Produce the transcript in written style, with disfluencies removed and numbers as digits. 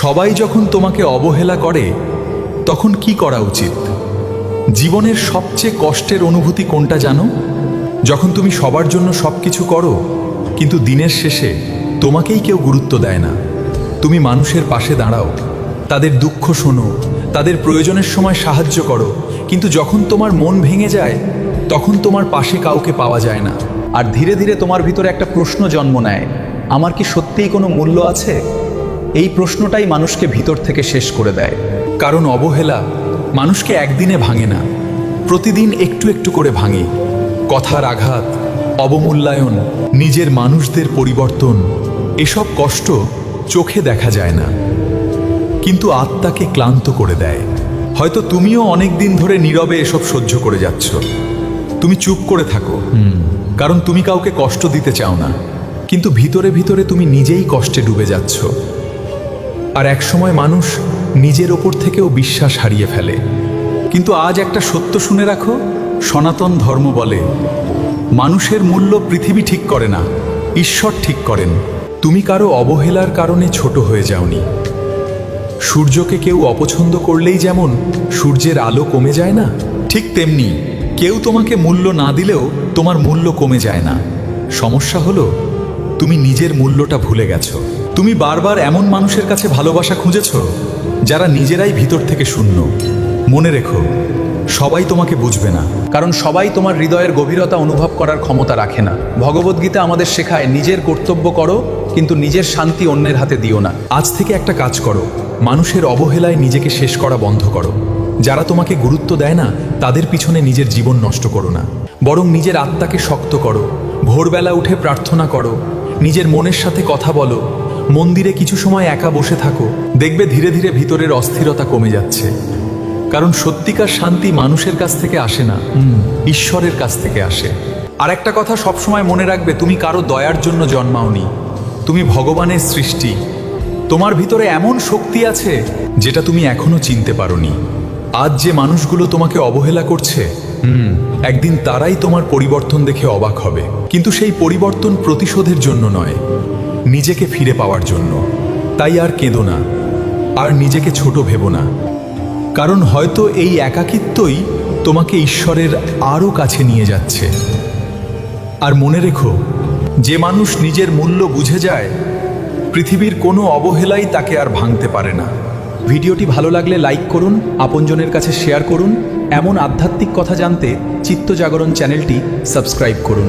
সবাই যখন তোমাকে অবহেলা করে তখন কি করা উচিত? জীবনের সবচেয়ে কষ্টের অনুভূতি কোনটা জানো? যখন তুমি সবার জন্য সবকিছু করো কিন্তু দিনের শেষে তোমাকেই কেউ গুরুত্ব দেয় না। তুমি মানুষের পাশে দাঁড়াও, তাদের দুঃখ শোনো, তাদের প্রয়োজনের সময় সাহায্য করো, কিন্তু যখন তোমার মন ভেঙে যায় তখন তোমার পাশে কাউকে পাওয়া যায় না। আর ধীরে ধীরে তোমার ভিতরে একটা প্রশ্ন জন্ম নেয়, আমার কি সত্যিই কোনো মূল্য আছে? এই প্রশ্নটাই মানুষকে ভিতর থেকে শেষ করে দেয়। কারণ অবহেলা মানুষকে একদিনে ভাঙে না, প্রতিদিন একটু একটু করে ভাঙে। কথার আঘাত, অবমূল্যায়ন, নিজের মানুষদের পরিবর্তন, এসব কষ্ট চোখে দেখা যায় না, কিন্তু আত্মাকে ক্লান্ত করে দেয়। হয়তো তুমিও অনেক দিন ধরে নীরবে এসব সহ্য করে যাচ্ছ। তুমি চুপ করে থাকো কারণ তুমি কাউকে কষ্ট দিতে চাও না, কিন্তু ভিতরে ভিতরে তুমি নিজেই কষ্টে ডুবে যাচ্ছ। আর একসময় মানুষ নিজের ওপর থেকেও বিশ্বাস হারিয়ে ফেলে। কিন্তু আজ একটা সত্য শুনে রাখো, সনাতন ধর্ম বলে মানুষের মূল্য পৃথিবী ঠিক করে না, ঈশ্বর ঠিক করেন। তুমি কারো অবহেলার কারণে ছোট হয়ে যাওনি। সূর্যকে কেউ অপছন্দ করলেই যেমন সূর্যের আলো কমে যায় না, ঠিক তেমনি কেউ তোমাকে মূল্য না দিলেও তোমার মূল্য কমে যায় না। সমস্যা হলো তুমি নিজের মূল্যটা ভুলে গেছো। তুমি বারবার এমন মানুষের কাছে ভালোবাসা খুঁজেছ যারা নিজেরাই ভিতর থেকে শূন্য। মনে রেখো, সবাই তোমাকে বুঝবে না, কারণ সবাই তোমার হৃদয়ের গভীরতা অনুভব করার ক্ষমতা রাখে না। ভগবদ্গীতা আমাদের শেখায়, নিজের কর্তব্য করো কিন্তু নিজের শান্তি অন্যের হাতে দিও না। আজ থেকে একটা কাজ করো, মানুষের অবহেলায় নিজেকে শেষ করা বন্ধ করো। যারা তোমাকে গুরুত্ব দেয় না তাদের পিছনে নিজের জীবন নষ্ট করো না, বরং নিজের আত্মাকে শক্ত করো। ভোরবেলা উঠে প্রার্থনা করো, নিজের মনের সাথে কথা বলো, মন্দিরে কিছু সময় একা বসে থাকো। দেখবে ধীরে ধীরে ভিতরের অস্থিরতা কমে যাচ্ছে। কারণ সত্যিকার শান্তি মানুষের কাছ থেকে আসে না, ঈশ্বরের কাছ থেকে আসে। আর একটা কথা সবসময় মনে রাখবে, তুমি কারো দয়ার জন্য জন্মাওনি, তুমি ভগবানের সৃষ্টি। তোমার ভিতরে এমন শক্তি আছে যেটা তুমি এখনো চিনতে পারোনি। আজ যে মানুষগুলো তোমাকে অবহেলা করছে, একদিন তারাই তোমার পরিবর্তন দেখে অবাক হবে। কিন্তু সেই পরিবর্তন প্রতিশোধের জন্য নয়, নিজেকে ফিরে পাওয়ার জন্য। তাই আর কেঁদো না, আর নিজেকে ছোট ভেবো না, কারণ হয়তো এই একাকিত্বই তোমাকে ঈশ্বরের আরও কাছে নিয়ে যাচ্ছে। আর মনে রেখো, যে মানুষ নিজের মূল্য বুঝে যায়, পৃথিবীর কোনো অবহেলাই তাকে আর ভাঙতে পারে না। ভিডিওটি ভালো লাগলে লাইক করুন, আপনজনের কাছে শেয়ার করুন। এমন আধ্যাত্মিক কথা জানতে চিত্ত জাগরণ চ্যানেলটি সাবস্ক্রাইব করুন।